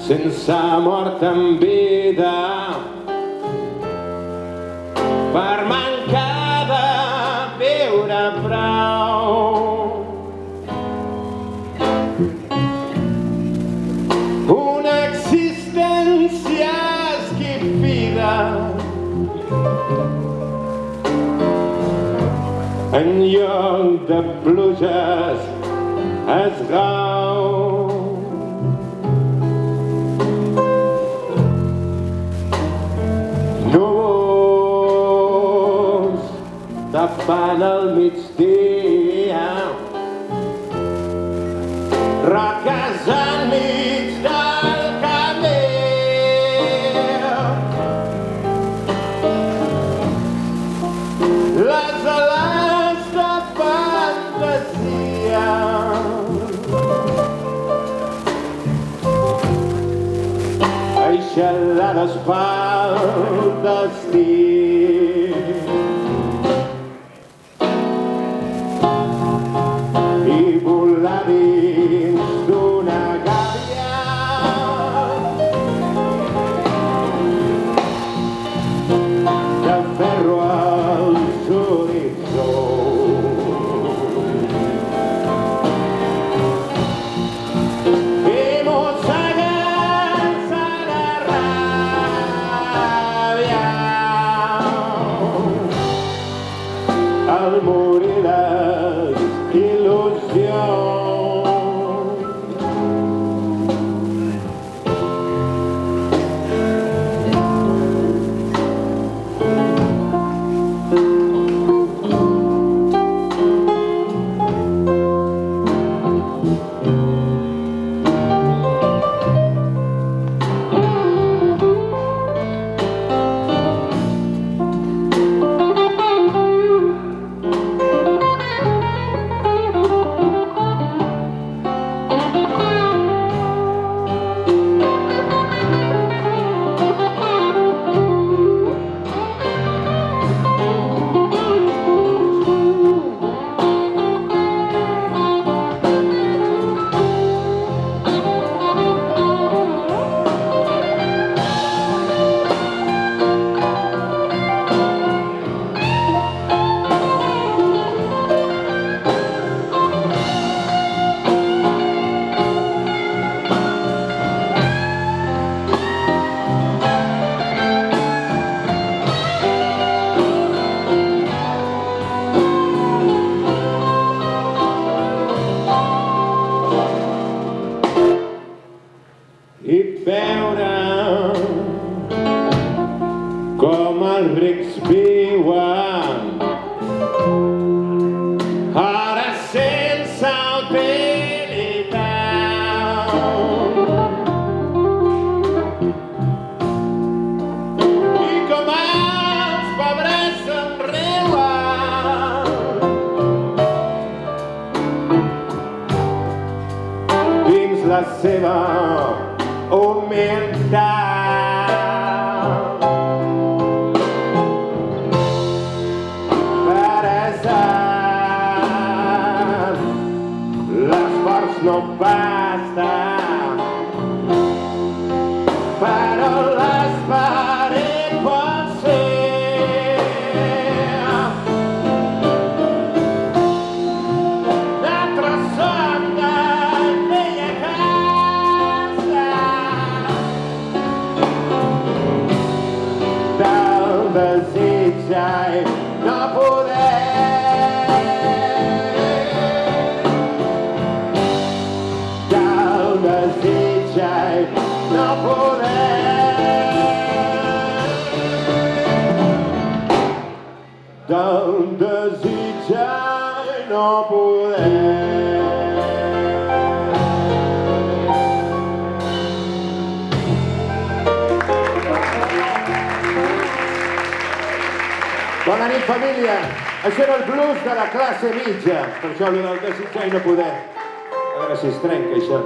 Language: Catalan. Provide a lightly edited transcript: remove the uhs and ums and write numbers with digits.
sense mort en vida, per mancar de viure prou. Una existència esquifida en lloc de pluges esgau. Núvols tapant el migdia, roques enmig del camí. Les ales de fantasia aixelades pel destí. I volar dins d'una gàbia de ferro als horitzons. I mossegant-se de ràbia al morir les il·lusions. I veure com els rics viuen ara sense utilitat, i com els pobres somriuen dins la seva humilitat. Pesat, l'esforç no basta, però l'esperit pot ser. Nosaltres som d'aquella casa del desitjar i no poder, del desitjar i no poder, del desitjar i no poder. Bona nit, família. Això era el blues de la classe mitja. Per això el del desitjar i no poder. A veure si es trenca això.